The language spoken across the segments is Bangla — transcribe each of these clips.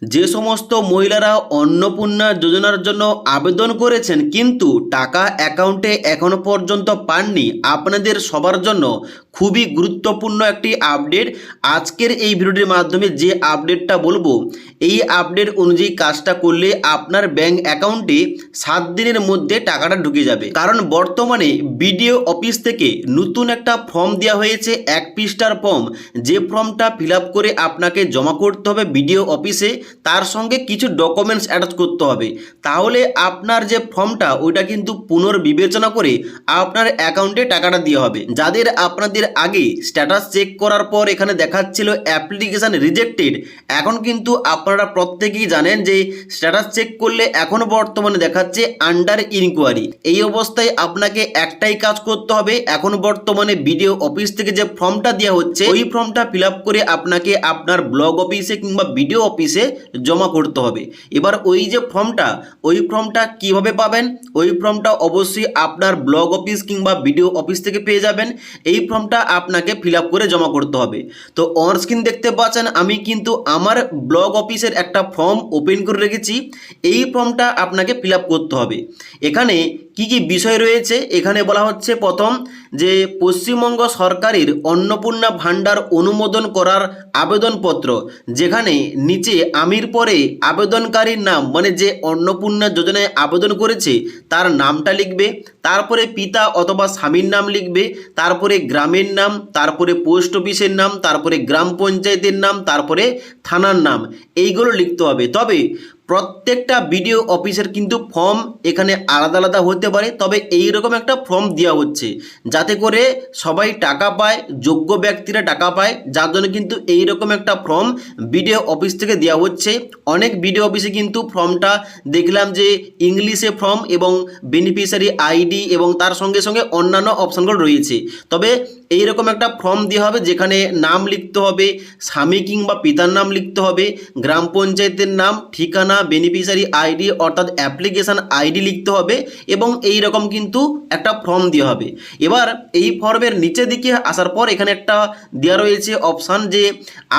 যে সমস্ত মহিলারা অন্নপূর্ণা যোজনার জন্য আবেদন করেছেন কিন্তু টাকা অ্যাকাউন্টে এখনো পর্যন্ত পাননি, আপনাদের সবার জন্য খুবই গুরুত্বপূর্ণ একটি আপডেট। আজকের এই ভিডিওটির মাধ্যমে যে আপডেটটা বলবো, এই আপডেট অনুযায়ী কাজটা করলে আপনার ব্যাংক অ্যাকাউন্টে 7 দিনের মধ্যে টাকাটা ঢুকে যাবে। কারণ বর্তমানে বিডিও অফিস থেকে নতুন একটা ফর্ম দেওয়া হয়েছে, 1 পৃষ্ঠার ফর্ম। যে ফর্মটা ফিল আপ করে আপনাকে জমা করতে হবে বিডিও অফিসে, তার সঙ্গে কিছু ডকুমেন্টস অ্যাটাচ করতে হবে। তাহলে আপনার যে ফর্মটা ওইটা কিন্তু পুনর্বিবেচনা করে আপনার অ্যাকাউন্টে টাকাটা দেওয়া হবে। যাদের আপনাদের আগে স্ট্যাটাস চেক করার পর এখানে দেখাচ্ছিল অ্যাপ্লিকেশান রিজেক্টেড, এখন কিন্তু আপনারা প্রত্যেকেই জানেন যে স্ট্যাটাস চেক করলে এখনও বর্তমানে দেখাচ্ছে আন্ডার ইনকোয়ারি। এই অবস্থায় আপনাকে একটাই কাজ করতে হবে, এখন বর্তমানে বিডিও অফিস থেকে যে ফর্মটা দেওয়া হচ্ছে ওই ফর্মটা ফিল আপ করে আপনাকে আপনার ব্লক অফিসে কিংবা বিডিও অফিসে জমা করতে হবে। এবার ওই যে ফর্মটা, ওই ফর্মটা কিভাবে পাবেন? ওই ফর্মটা অবশ্যই আপনার ব্লক অফিস কিংবা বিডিও অফিস থেকে পেয়ে যাবেন। এই ফর্মটা আপনাকে ফিল আপ করে জমা করতে হবে। তো অন স্ক্রিন দেখতে পাচ্ছেন আমি কিন্তু আমার ব্লক অফিসের একটা ফর্ম ওপেন করে রেখেছি। এই ফর্মটা আপনাকে ফিল আপ করতে হবে। এখানে কি কি বিষয় রয়েছে এখানে বলা হচ্ছে, প্রথম যে পশ্চিমবঙ্গ সরকারের অন্নপূর্ণা ভাণ্ডার অনুমোদন করার আবেদনপত্র, যেখানে নিচে আমির পরে আবেদনকারীর নাম মানে যে অন্নপূর্ণা যোজনায় আবেদন করেছে তার নামটা লিখবে, তারপরে পিতা অথবা স্বামীর নাম লিখবে, তারপরে গ্রামের নাম, তারপরে পোস্ট অফিসের নাম, তারপরে গ্রাম পঞ্চায়েতের নাম, তারপরে থানার নাম, এইগুলো লিখতে হবে। তবে প্রত্যেকটা বিডিও অফিসের কিন্তু ফর্ম এখানে আলাদা আলাদা হতে পারে, তবে এই রকম একটা ফর্ম দেওয়া হচ্ছে যাতে করে সবাই টাকা পায়, যোগ্য ব্যক্তিরা টাকা পায়, যার জন্য কিন্তু এই রকম একটা ফর্ম বিডিও অফিস থেকে দেওয়া হচ্ছে। অনেক বিডিও অফিসে কিন্তু ফর্মটা দেখলাম যে ইংলিশে ফর্ম এবং বেনিফিশিয়ারি আইডি এবং তার সঙ্গে সঙ্গে অন্যান্য অপশানগুলো রয়েছে। তবে এইরকম একটা ফর্ম দেওয়া হবে যেখানে নাম লিখতে হবে, স্বামী কিংবা পিতার নাম লিখতে হবে, গ্রাম পঞ্চায়েতের নাম, ঠিকানা, বেনিফিশিয়ারি আইডি অর্থাৎ অ্যাপ্লিকেশান আইডি লিখতে হবে এবং এই রকম কিন্তু একটা ফর্ম দেওয়া হবে। এবার এই ফর্মের নিচের দিকে আসার পর এখানে একটা দেওয়া রয়েছে অপশান যে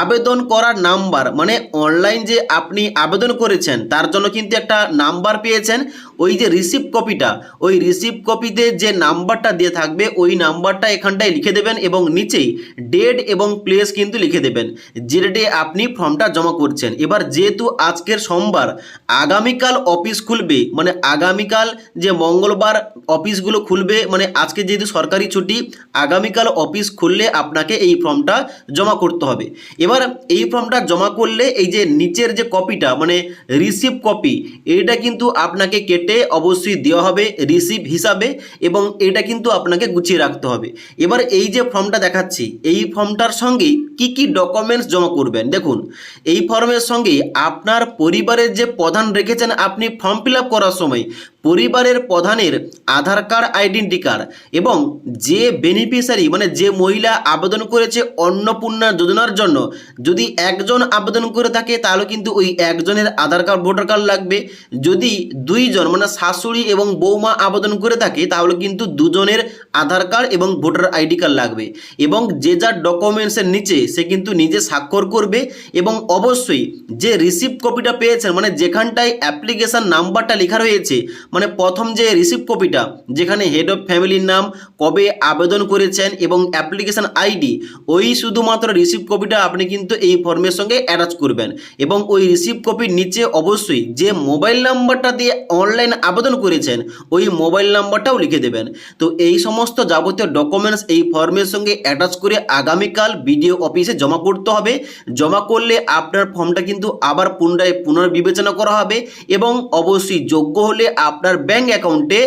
আবেদন করার নাম্বার, মানে অনলাইন যে আপনি আবেদন করেছেন তার জন্য কিন্তু একটা নাম্বার পেয়েছেন। ওই যে রিসিপ্ট কপিটা, ওই রিসিপ্ট কপিতে যে নাম্বারটা দিয়ে থাকবে ওই নাম্বারটা এখানটায় লিখে দেবেন এবং নিচেই ডেট এবং প্লেস কিন্তু লিখে দেবেন যে ডেটে আপনি ফর্মটা জমা করছেন। এবার যেহেতু আজকের সোমবার, আগামীকাল অফিস খুলবে, মানে আগামীকাল যে মঙ্গলবার অফিসগুলো খুলবে, মানে আজকে যেহেতু সরকারি ছুটি, আগামীকাল অফিস খুললে আপনাকে এই ফর্মটা জমা করতে হবে। এবার এই ফর্মটা জমা করলে এই যে নিচের যে কপিটা মানে রিসিপ্ট কপি, এইটা কিন্তু আপনাকে কেটে অবশ্যই দেওয়া হবে রিসিপ্ট হিসাবে এবং এটা কিন্তু আপনাকে গুছিয়ে রাখতে হবে। এবার এই যে ফর্মটা দেখাচ্ছি, এই ফর্মটার সঙ্গে কি কি ডকুমেন্টস জমা করবেন দেখুন। এই ফর্মের সঙ্গে আপনার পরিবারের যে প্রধান রেখেছেন আপনি ফর্ম ফিল আপ করার সময়, পরিবারের প্রধানের আধার কার্ড, আইডেন্টি কার্ড এবং যে বেনিফিশিয়ারি মানে যে মহিলা আবেদন করেছে অন্নপূর্ণা যোজনার জন্য, যদি একজন আবেদন করে থাকে তাহলে কিন্তু ওই একজনের আধার কার্ড, ভোটার কার্ড লাগবে। যদি দুইজন মানে শাশুড়ি এবং বৌমা আবেদন করে থাকে তাহলে কিন্তু দুজনের আধার কার্ড এবং ভোটার আইডি কার্ড লাগবে এবং যে যার ডকুমেন্টসের নিচে সে কিন্তু নিজে স্বাক্ষর করবে এবং অবশ্যই যে রিসিপ্ট কপিটা পেয়েছেন মানে যেখানটায় অ্যাপ্লিকেশান নাম্বারটা লেখা রয়েছে, মানে প্রথম যে রিসিপ্ট কপিটা যেখানে হেড অফ ফ্যামিলির নাম, কবে আবেদন করেছেন এবং অ্যাপ্লিকেশান আইডি, ওই শুধুমাত্র রিসিপ্ট কপিটা আপনি কিন্তু এই ফর্মের সঙ্গে অ্যাটাচ করবেন এবং ওই রিসিপ্ট কপির নিচে অবশ্যই যে মোবাইল নাম্বারটা দিয়ে অনলাইন আবেদন করেছেন ওই মোবাইল নাম্বারটাও লিখে দেবেন। তো এই সমস্ত যাবতীয় ডকুমেন্টস এই ফর্মের সঙ্গে অ্যাটাচ করে আগামীকাল বিডিও অফিসে জমা করতে হবে। জমা করলে আপনার ফর্মটা কিন্তু আবার পুনরায় পুনর্বিবেচনা করা হবে এবং অবশ্যই যোগ্য হলে আপনার ব্যাংক অ্যাকাউন্টে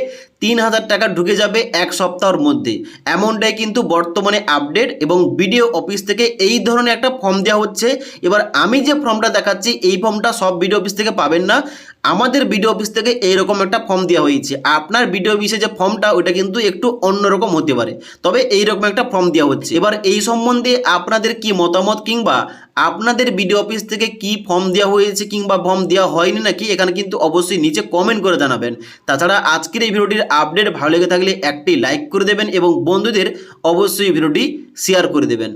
3000 টাকা ঢুকে যাবে 1 সপ্তাহের মধ্যে। এমনটাই কিন্তু বর্তমানে আপডেট এবং বিডিও অফিস থেকে এই ধরনের একটা ফর্ম দেওয়া হচ্ছে। এবার আমি যে ফর্মটা দেখাচ্ছি এই ফর্মটা সব বিডিও অফিস থেকে পাবেন না, আমাদের বিডিও অফিস থেকে এইরকম একটা ফর্ম দেওয়া হয়েছে। আপনার বিডিও অফিসে যে ফর্মটা ওইটা কিন্তু একটু অন্যরকম হতে পারে, তবে এইরকম একটা ফর্ম দেওয়া হচ্ছে। এবার এই সম্বন্ধে আপনাদের কি মতামত কিংবা আপনাদের বিডিও অফিস থেকে কি ফর্ম দেওয়া হয়েছে কিংবা ফর্ম দেওয়া হয়নি নাকি, এখানে কিন্তু অবশ্যই নিচে কমেন্ট করে জানাবেন। তাছাড়া আজকের এই ভিডিওটির আপডেট ভালো লেগে থাকলে একটি লাইক করে দেবেন এবং বন্ধুদের অবশ্যই ভিডিওটি শেয়ার করে দেবেন।